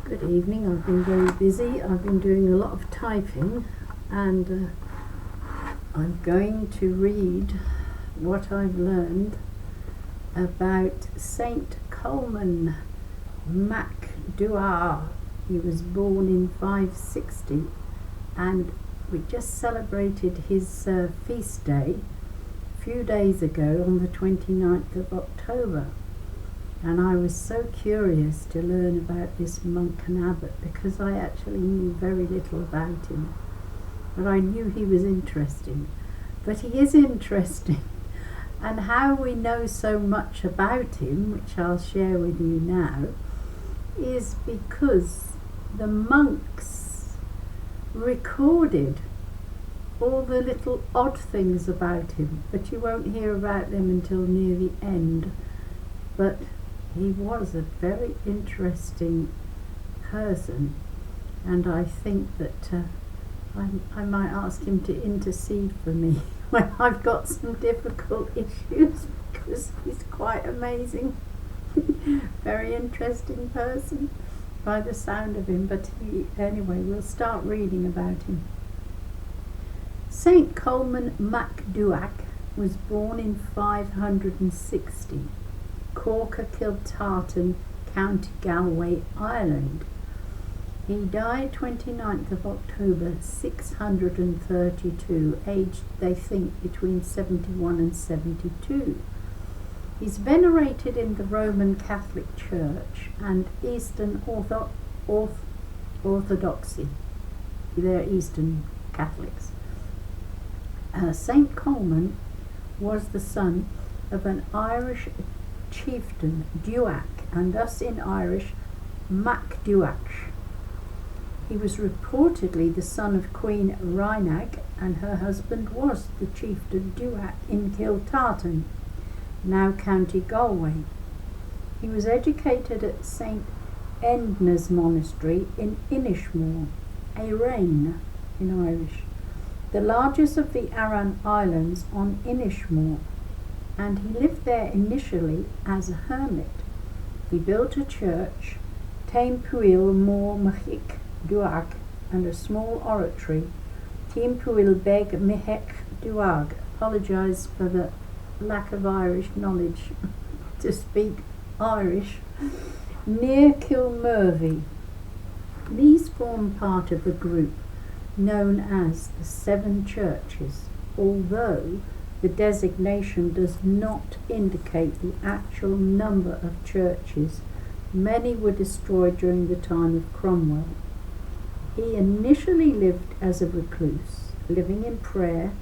Good evening. I've been very busy. I've been doing a lot of typing, and I'm going to read what I've learned about Saint Colman Mac Duagh. He was born in 560, and we just celebrated his feast day a few days ago on the 29th of October. And I was so curious to learn about this monk and abbot because I actually knew very little about him. But I knew he was interesting. But he is interesting. And how we know so much about him, which I'll share with you now, is because the monks recorded all the little odd things about him. But you won't hear about them until near the end. But he was a very interesting person, and I think that I might ask him to intercede for me when I've got some difficult issues, because he's quite amazing. Very interesting person by the sound of him. But anyway, we'll start reading about him. Saint Colman Mac Duagh was born in 560. Corker Kiltartan, County Galway, Ireland. He died 29th of October 632, aged, they think, between 71 and 72. He's venerated in the Roman Catholic Church and Eastern Orthodoxy. They're Eastern Catholics. Saint Colman was the son of an Irish chieftain, Duagh, and thus in Irish, Mac Duagh. He was reportedly the son of Queen Rheinag, and her husband was the chieftain Duagh in Kiltartan, now County Galway. He was educated at St. Endna's Monastery in Inishmore, Aran in Irish, the largest of the Aran Islands on Inishmore, and he lived there initially as a hermit. He built a church, Taimpuil Mor Machik Duagh, and a small oratory, Taimpuil Beg Mihek Duagh. Apologise for the lack of Irish knowledge to speak Irish, near Kilmurvy. These form part of a group known as the Seven Churches, although the designation does not indicate the actual number of churches. Many were destroyed during the time of Cromwell. He initially lived as a recluse, living in prayer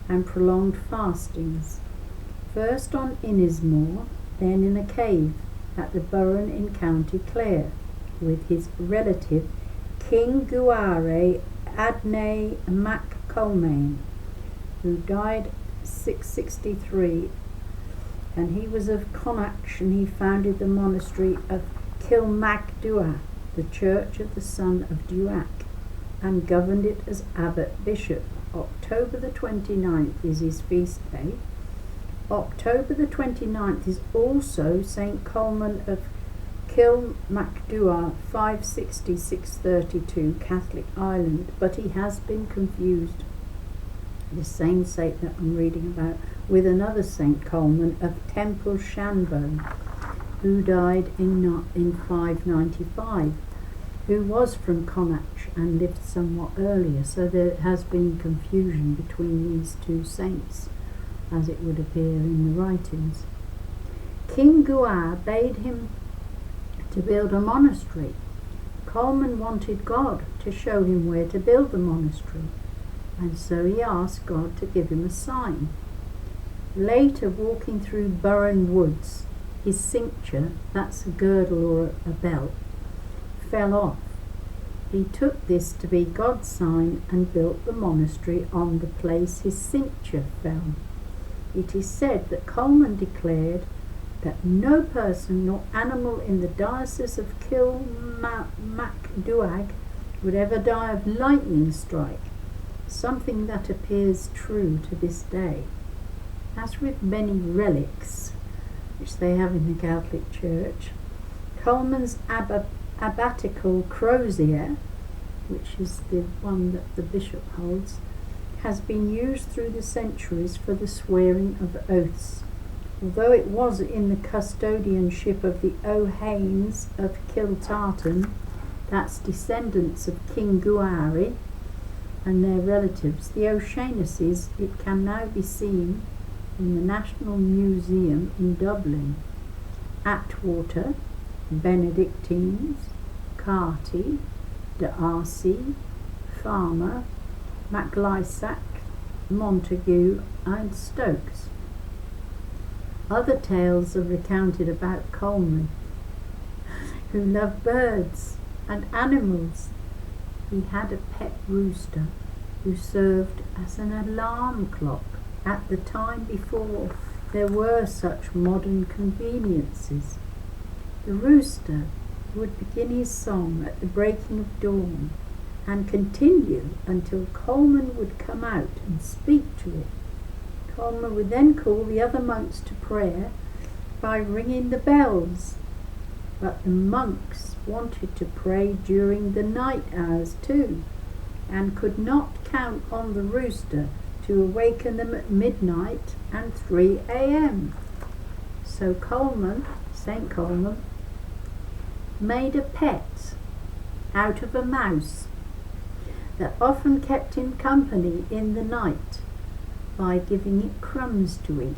and prolonged fastings, first on Innismore, then in a cave at the Burren in County Clare, with his relative King Guare Adne Mac Colman, who died 663, and he was of Connacht, and he founded the monastery of Kilmacduagh, the church of the son of Duagh, and governed it as abbot bishop. October the 29th is his feast day. October the 29th is also St. Colman of Kilmacduagh, 560-632, Catholic Ireland, but he has been confused, the same saint that I'm reading about, with another Saint Colman of Temple Shanbone, who died in 595, who was from Connacht and lived somewhat earlier. So there has been confusion between these two saints, as it would appear in the writings. King Guare bade him to build a monastery. Colman wanted God to show him where to build the monastery, and so he asked God to give him a sign. Later, walking through Burren Woods, his cincture, that's a girdle or a belt, fell off. He took this to be God's sign and built the monastery on the place his cincture fell. It is said that Colman declared that no person nor animal in the diocese of Kilmacduagh would ever die of lightning strike, something that appears true to this day. As with many relics which they have in the Catholic Church, Colman's abbatical crozier, which is the one that the bishop holds, has been used through the centuries for the swearing of oaths. Although it was in the custodianship of the O'Haines of Kiltartan, that's descendants of King Duagh and their relatives, the O'Shaughnesses, it can now be seen in the National Museum in Dublin. Atwater, Benedictines, Carty, D'Arcy, Farmer, MacLysac, Montague and Stokes. Other tales are recounted about Colman, who loved birds and animals. He had a pet rooster who served as an alarm clock at the time before there were such modern conveniences. The rooster would begin his song at the breaking of dawn and continue until Colman would come out and speak to it. Colman would then call the other monks to prayer by ringing the bells, but the monks wanted to pray during the night hours too, and could not count on the rooster to awaken them at midnight and 3 a.m. So Colman, St. Colman, made a pet out of a mouse that often kept him company in the night by giving it crumbs to eat.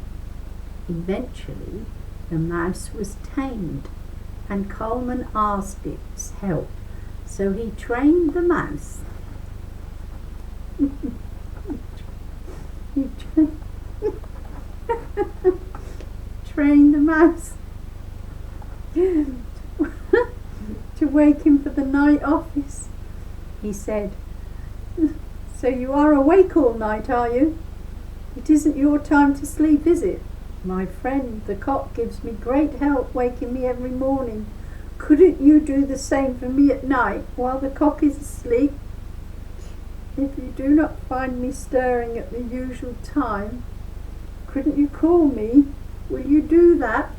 Eventually, the mouse was tamed, and Colman asked its help, so he trained the mouse. he trained the mouse to wake him for the night office. He said, "So you are awake all night, are you? It isn't your time to sleep, is it? My friend, the cock gives me great help waking me every morning. Couldn't you do the same for me at night while the cock is asleep? If you do not find me stirring at the usual time, couldn't you call me? Will you do that?"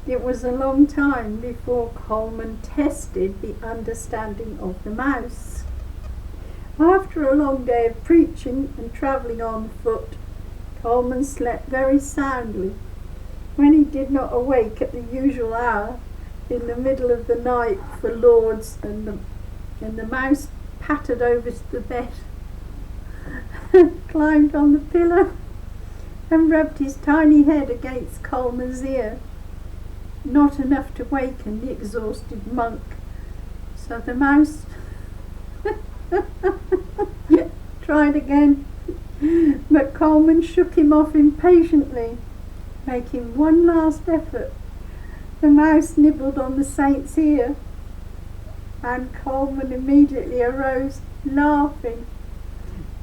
It was a long time before Colman tested the understanding of the mouse. After a long day of preaching and travelling on foot, Colman slept very soundly. When he did not awake at the usual hour in the middle of the night for lauds, and the mouse pattered over to the bed, climbed on the pillow and rubbed his tiny head against Colman's ear. Not enough to waken the exhausted monk, so the mouse tried again, but Colman shook him off impatiently. Making one last effort, the mouse nibbled on the saint's ear, and Colman immediately arose, laughing.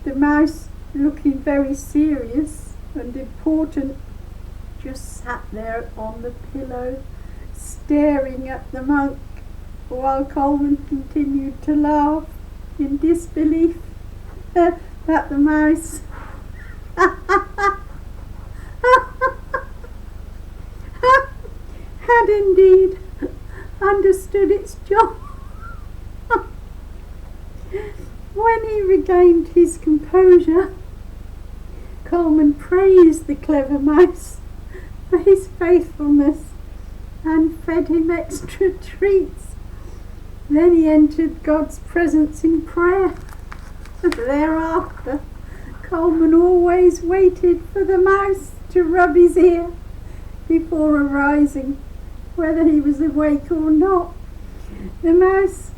The mouse, looking very serious and important, just sat there on the pillow, staring at the monk, while Colman continued to laugh in disbelief that the mouse had indeed understood its job. When he regained his composure, Colman praised the clever mouse for his faithfulness and fed him extra treats. Then he entered God's presence in prayer. Thereafter, Colman always waited for the mouse to rub his ear before arising, whether he was awake or not. The mouse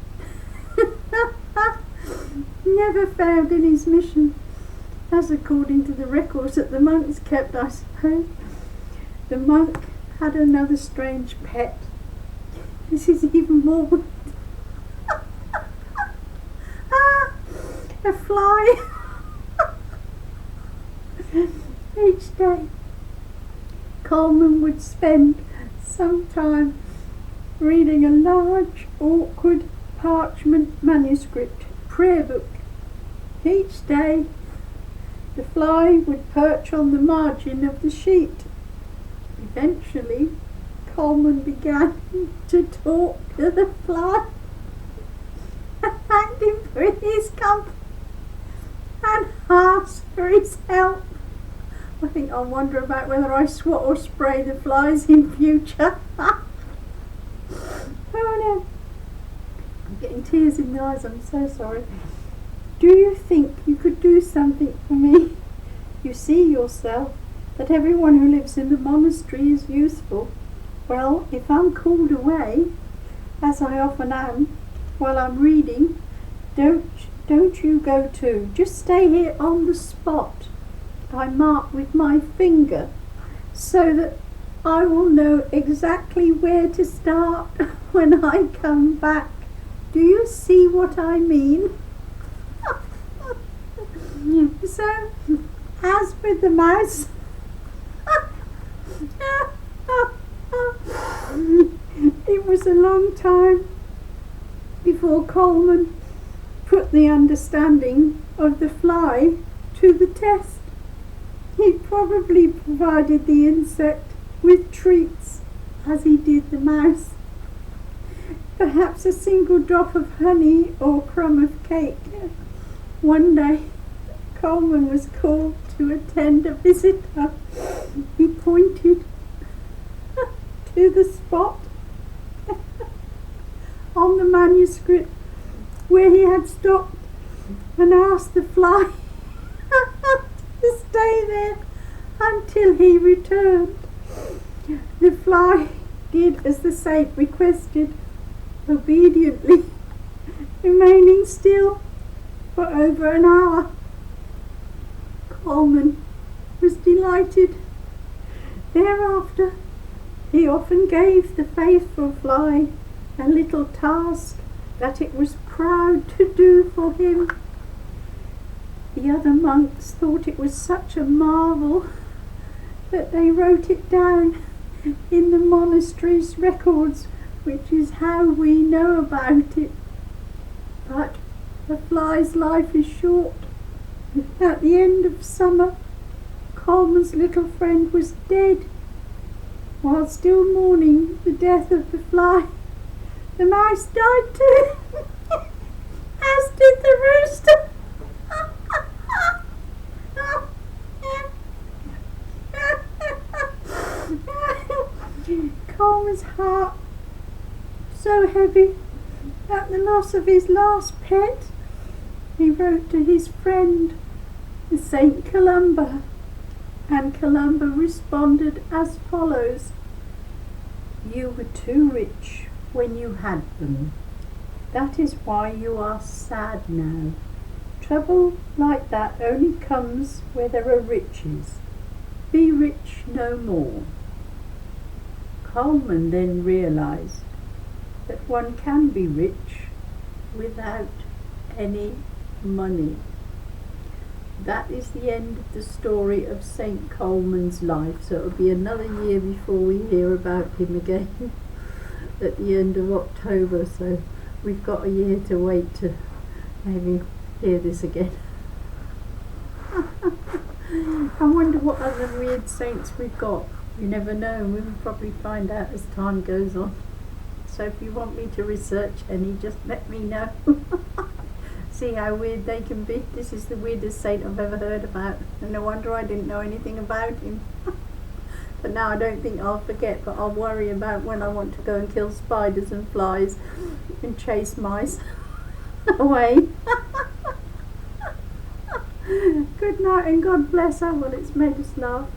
never failed in his mission, as according to the records that the monks kept, I suppose. The monk had another strange pet. This is even more a fly. Each day, Colman would spend some time reading a large, awkward parchment manuscript prayer book. Each day, the fly would perch on the margin of the sheet. Eventually, Colman began to talk to the fly and thanked him for his company and asked for his help. I think I'll wonder about whether I swat or spray the flies in future. Oh no, I'm getting tears in the eyes, I'm so sorry. Do you think you could do something for me? You see yourself that everyone who lives in the monastery is useful. Well, if I'm called away, as I often am, while I'm reading, don't you go too. Just stay here on the spot I mark with my finger, so that I will know exactly where to start when I come back. Do you see what I mean? So, as with the mouse, it was a long time before Colman put the understanding of the fly to the test. He probably provided the insect with treats as he did the mouse. Perhaps a single drop of honey or crumb of cake. One day, Colman was called to attend a visitor. He pointed to the spot on the manuscript where he had stopped and asked the fly to stay there until he returned. The fly did as the saint requested, obediently, remaining still for over an hour. Colman was delighted. Thereafter, he often gave the faithful fly a little task that it was proud to do for him. The other monks thought it was such a marvel that they wrote it down in the monastery's records, which is how we know about it. But the fly's life is short. At the end of summer, Colman's little friend was dead. While still mourning the death of the fly, the mouse died too, as did the rooster. Colman's heart so heavy at the loss of his last pet, he wrote to his friend, Saint Columba, and Columba responded as follows: You were too rich when you had them. That is why you are sad now. Trouble like that only comes where there are riches. Be rich no more. Colman then realized that one can be rich without any money. That is the end of the story of St. Colman's life, so it'll be another year before we hear about him again at the end of October, so we've got a year to wait to maybe hear this again. I wonder what other weird saints we've got. You never know, we will probably find out as time goes on. So if you want me to research any, just let me know. See how weird they can be. This is the weirdest saint I've ever heard about, and no wonder I didn't know anything about him. But now I don't think I'll forget, but I'll worry about when I want to go and kill spiders and flies and chase mice away. Good night and God bless her. Well, it's made us laugh.